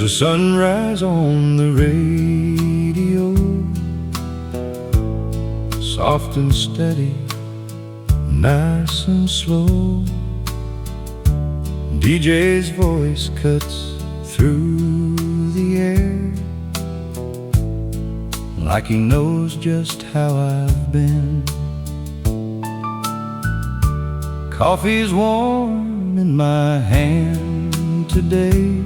There's a sunrise on the radio, soft and steady, nice and slow. DJ's voice cuts through the air, like he knows just how I've been. Coffee's warm in my hand today.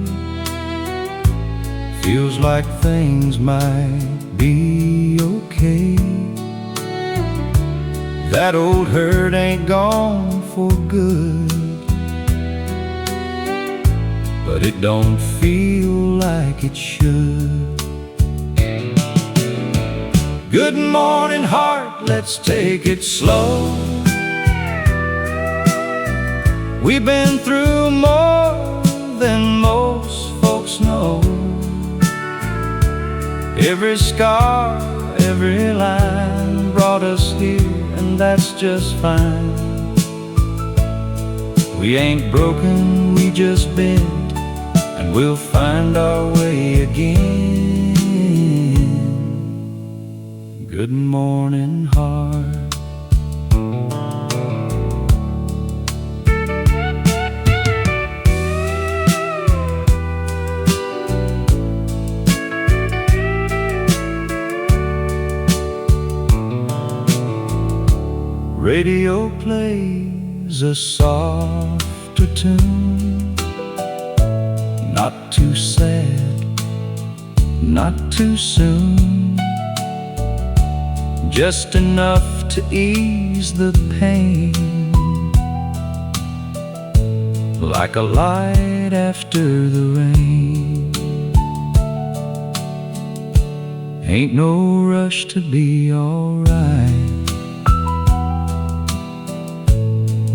Feels like things might be okay. That old hurt ain't gone for good, but it don't feel like it should. Good morning, heart, let's take it slow. We've been through more than most folks know. Every scar, every line brought us here, and that's just fine. We ain't broken, we just bent, and we'll find our way again. Good morning, heart. Radio plays a softer tune, not too sad, not too soon, just enough to ease the pain, like a light after the rain. Ain't no rush to be alright,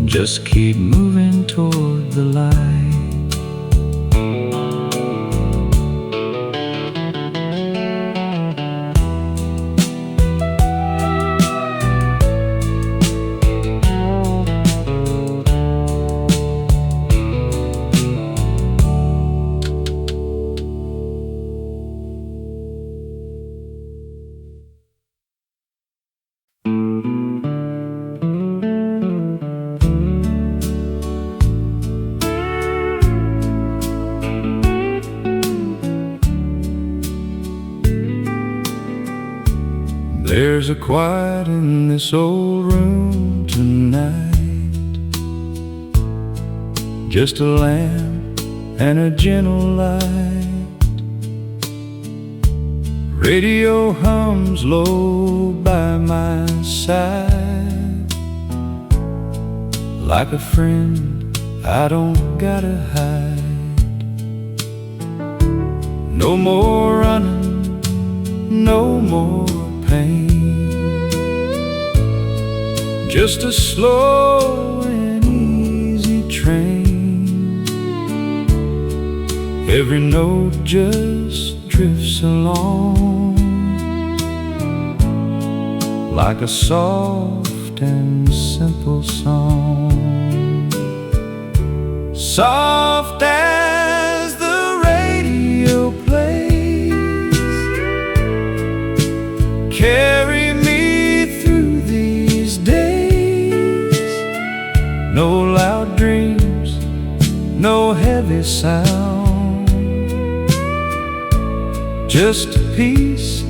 just keep moving toward the light. There's a quiet in this old room tonight, just a lamp and a gentle light. Radio hums low by my side, like a friend I don't gotta hide. No more running, no more pain, just a slow and easy train. Every note just drifts along, like a soft and simple song. Soft as the radio plays, carry me through these days. No loud dreams, no heavy sound, just a peace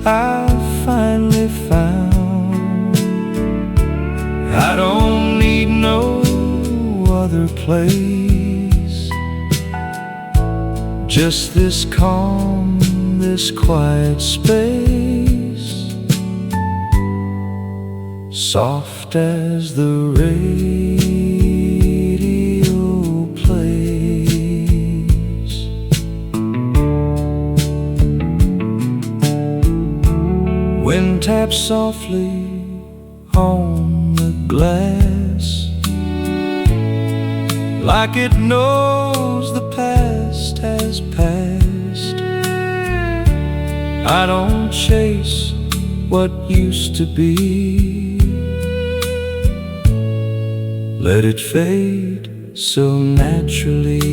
I've finally found. I don't need no other place, just this calm, this quiet space. Soft as the radio plays. Wind taps softly on the glass, like it knows the past has passed. I don't chase what used to be, let it fade so naturally.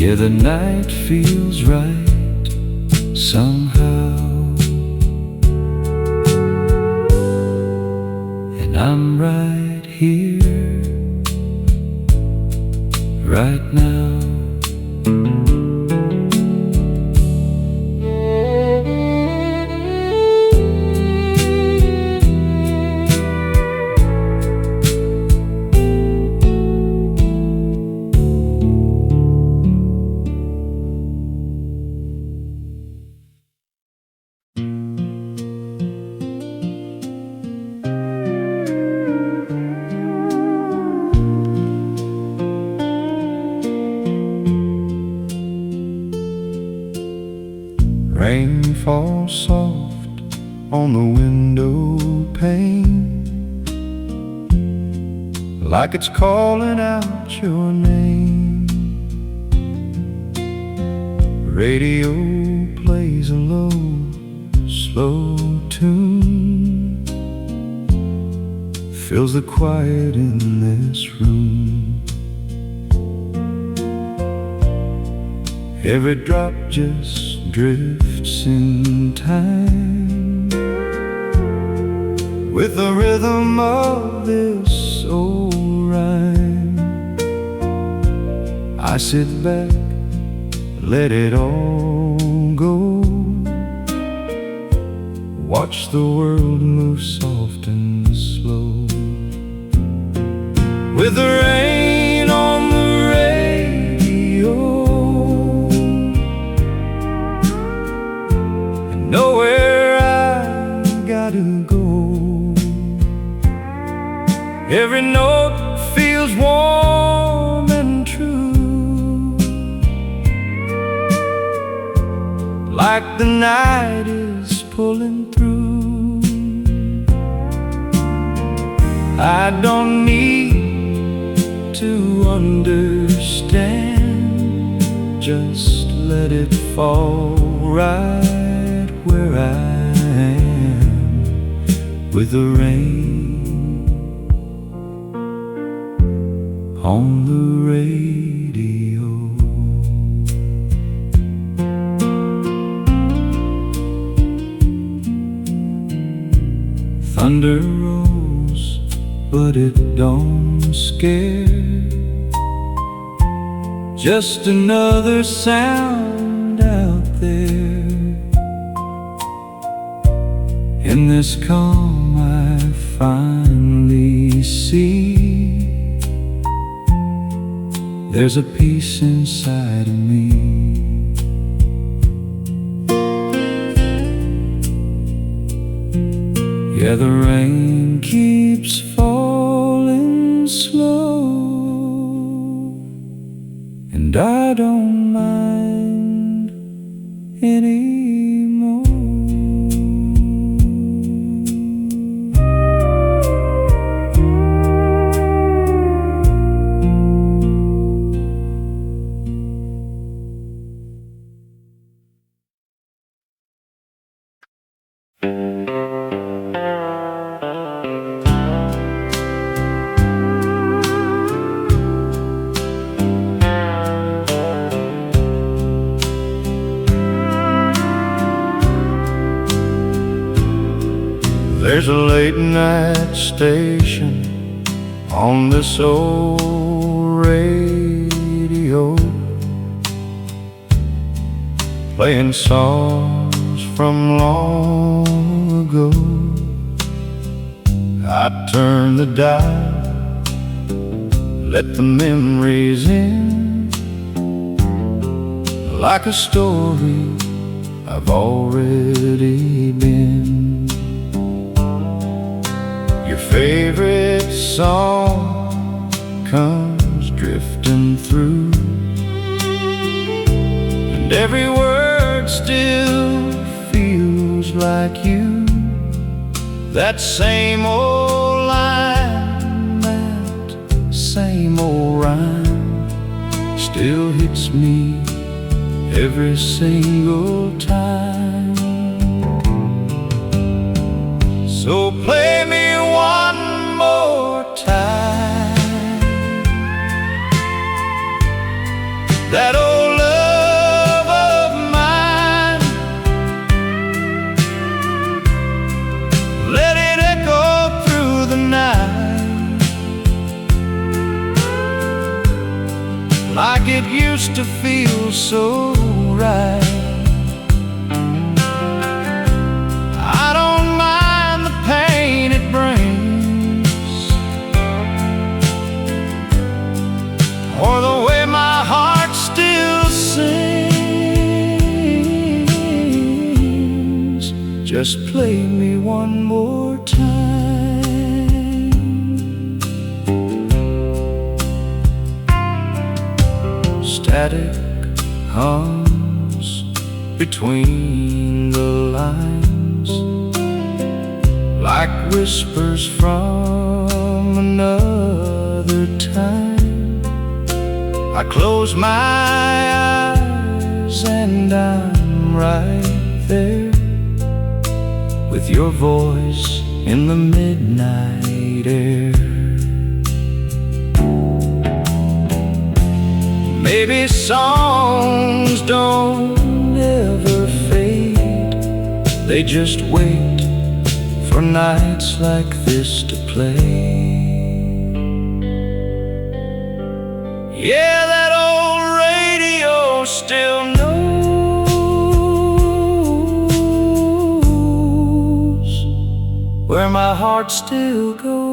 Yeah, the night feels right somehow, and I'm right here, right now. Rain falls soft on the window pane, like it's calling out your name. Radio plays a low, slow tune, fills the quiet in this room. Every drop just drifts in time with the rhythm of this old rhyme. I sit back, let it all go, watch the world move soft and slow, with the rain on the radio. Nowhere I gotta go. Every note feels warm and true, like the night is pulling through. I don't need to understand, just let it fall right where I am, with the rain on the radio. Thunder rolls, but it don't scare, just another sound out there. In this calm I finally see there's a peace inside of me. Yeah, the rain keeps falling slow, and I don't mind anymore. There's a late night station on this old radio, playing songs from long ago. I turn the dial, let the memories in, like a story I've already been. Your favorite song comes drifting through, and every word still feels like you. That same old line, that same old rhyme still hits me every single time. So play me one more time that old like it used to feel so right. I don't mind the pain it brings, or the way my heart still sings. Just play me one more time. Static hums between the lines, like whispers from another time. I close my eyes and I'm right there, with your voice in the midnight air. Maybe songs don't ever fade, they just wait for nights like this to play. Yeah, that old radio still knows where my heart still goes.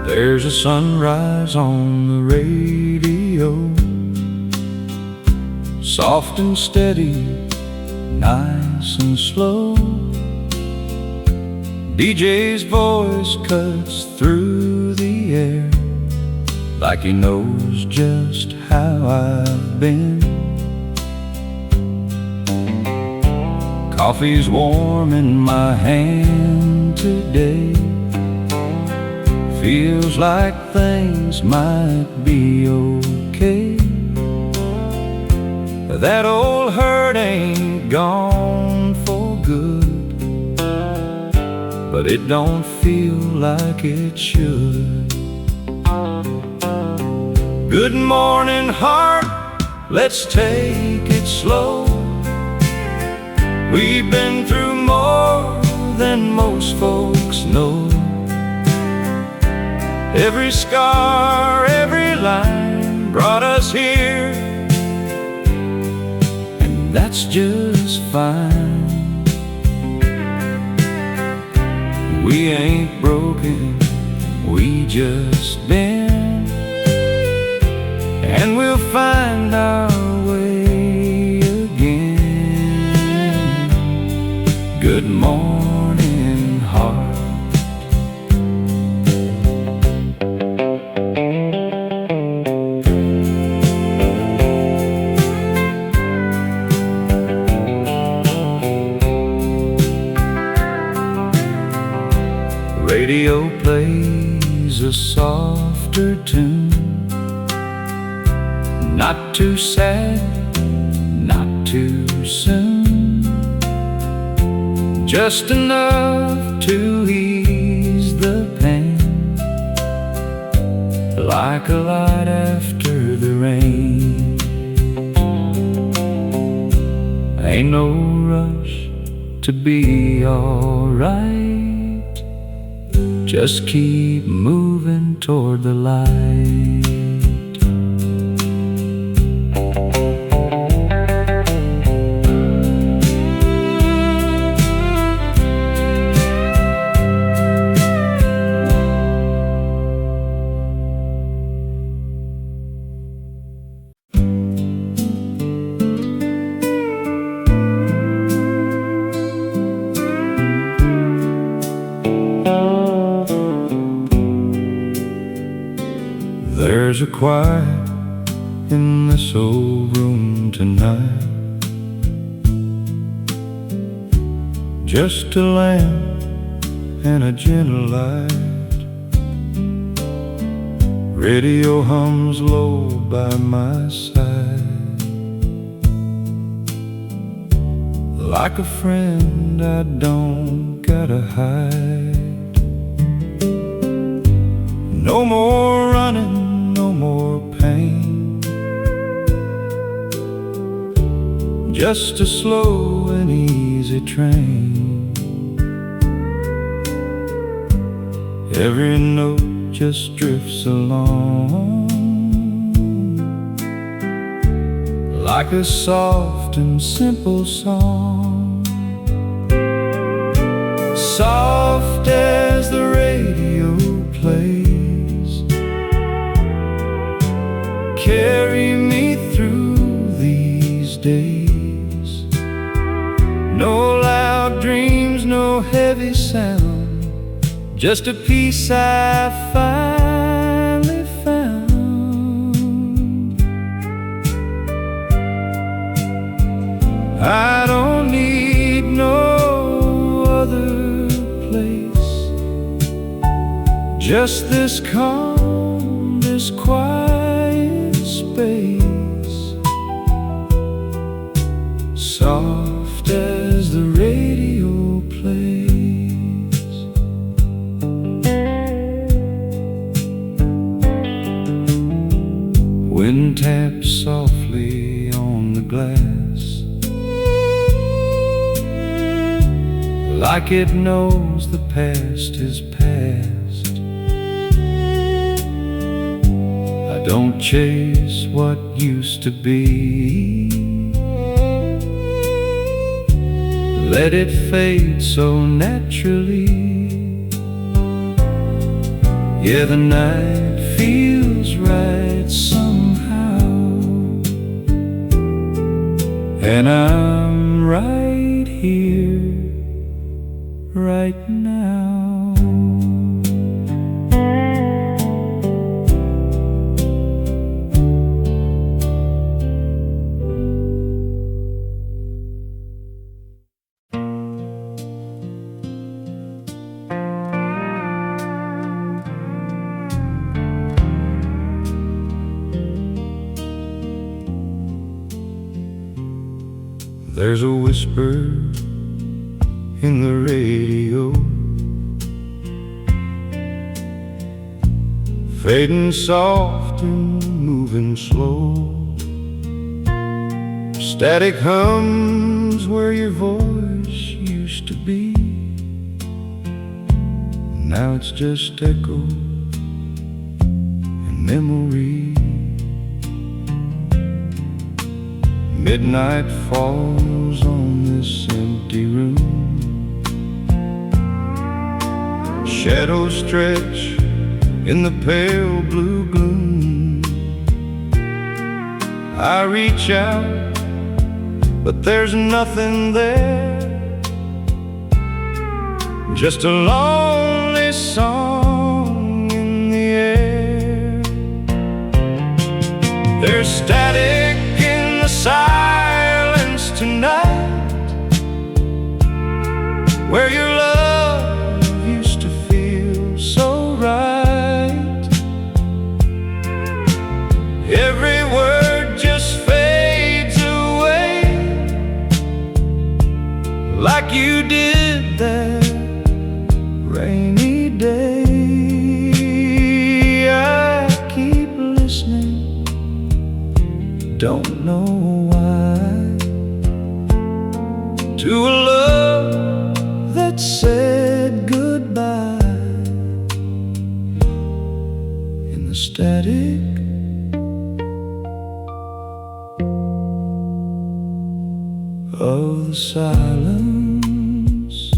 There's a sunrise on the radio, soft and steady, nice and slow. DJ's voice cuts through the air, like he knows just how I've been. Coffee's warm in my hand today, feels like things might be okay. That old hurt ain't gone for good, but it don't feel like it should. Good morning, heart, let's take it slow. We've been through more than most folks know. Every scar, every line brought us here, and that's just fine. We ain't broken, we just bend, and we'll find our way again. Good morning, heart. Radio plays a softer tune, not too sad, not too soon, just enough to ease the pain, like a light after the rain. Ain't no rush to be alright, just keep moving toward the light. There's a quiet in this old room tonight, just a lamp and a gentle light. Radio hums low by my side, like a friend I don't gotta hide. No more running, no more pain, just a slow and easy train. Every note just drifts along, like a soft and simple song. Soft as the radio plays, carry me through these days. No loud dreams, no heavy sound, just a peace I finally found. I don't need no other place, just this calm, this quiet space. Soft as the radio plays. Wind taps softly on the glass, like it knows the past is past. I don't chase what used to be, let it fade so naturally. Yeah, the night feels right somehow, and I'm right here, right now. There's a whisper in the radio, fading soft and moving slow. Static hums where your voice used to be, now it's just echo and memory. Midnight falls on this empty room, shadows stretch in the pale blue gloom. I reach out, but there's nothing there, just a lonely song in the air. There's static in the silence tonight, where your love used to feel so right. Every word just fades away, like you did that rainy day. I keep listening, don't know why, to a love that said goodbye. In the static of the silence,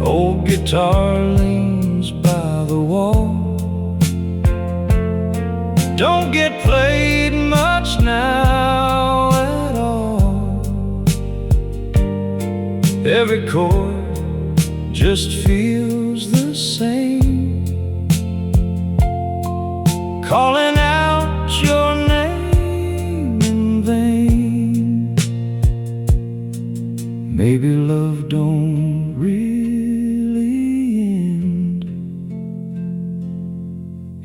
old guitar leans by the wall, don't get played much now at all. Every chord just feels the same, calling out your name in vain. Maybe love don't really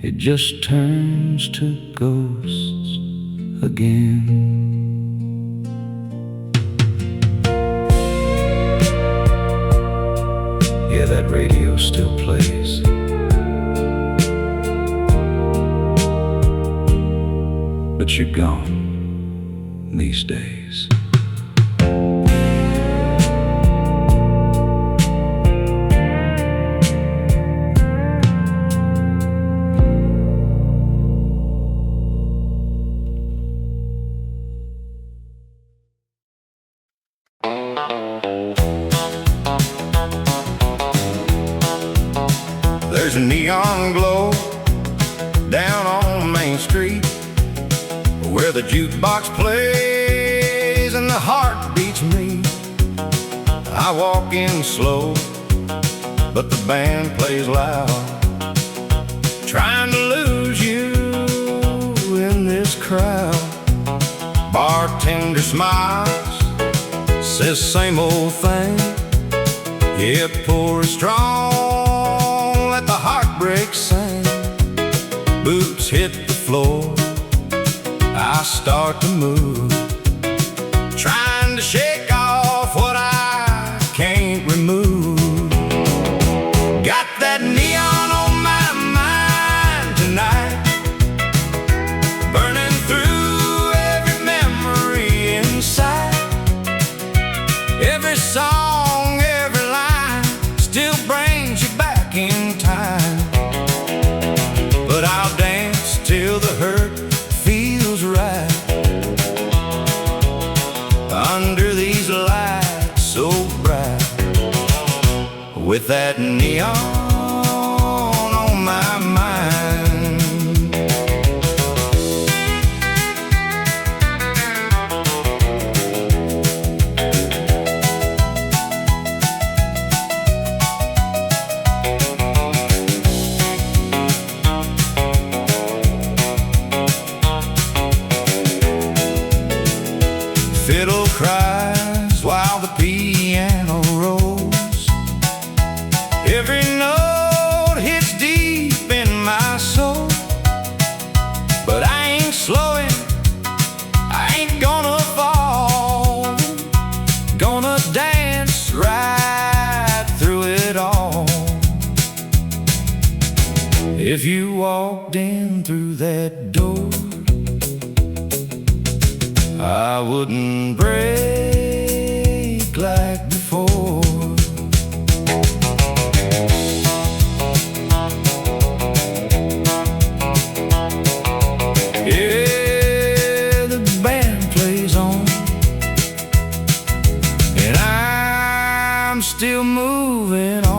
it just turns to ghosts again. Yeah, that radio still plays, but you're gone these days. There's a neon glow down on Main Street where the jukebox plays and the heart beats me. I walk in slow, but the band plays loud, trying to lose you in this crowd. Bartender smiles, says same old thing. Yeah, pour is strong, let the heartbreak sing. Boots hit the floor, I start to move, trying to shake off what I can't remove. Got that neon on my mind tonight, burning through every memory inside. Every song, every line still brings you back in time. But I'll dance till the hurt feels right, under these lights so bright, with that neon on my mind. Fiddle cries while the piano rolls. Every note hits deep in my soul. But I ain't slowing, I ain't gonna fall. Gonna dance right through it all. If you walked in through that door, I wouldn't break like before. Yeah, the band plays on, and I'm still moving on.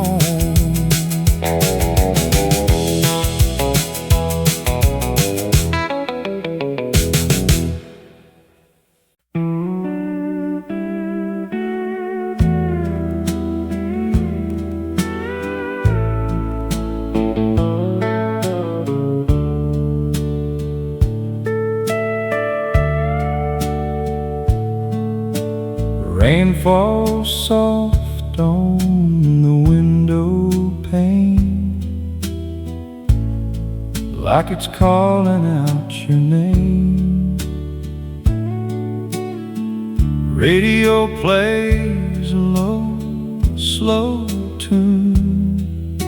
Rain falls soft on the window pane, like it's calling out your name. Radio plays a low, slow tune,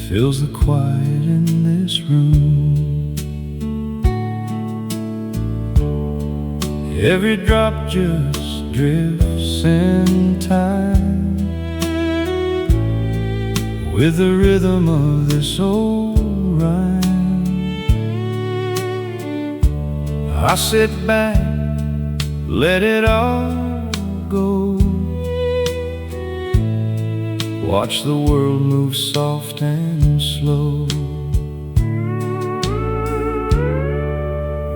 fills the quiet in this room. Every drop just drifts in time with the rhythm of this old rhyme. I sit back, let it all go, watch the world move soft and slow,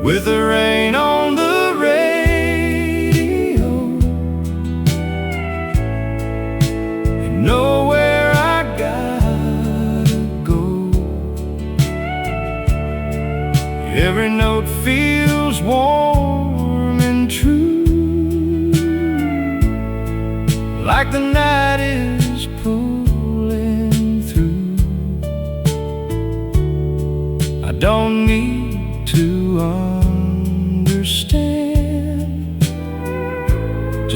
with the rain on the nowhere I gotta go. Every note feels warm and true, like the night is pulling through.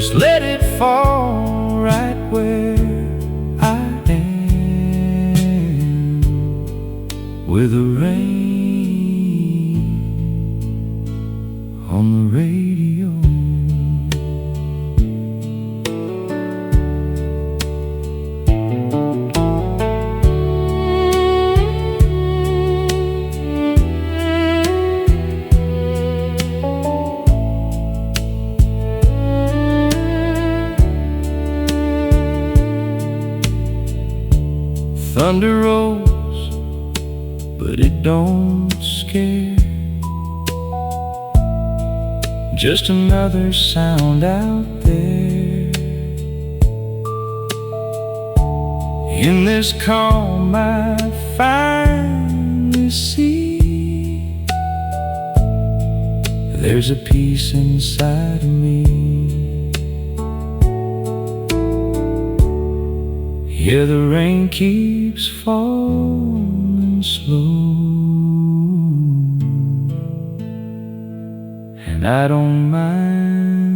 Just let it fall right where I am, with the rain on the radio. Thunder rolls, but it don't scare. Just another sound out there. In this calm I finally see there's a peace inside of me. Yeah, the rain keeps falling slow, and I don't mind.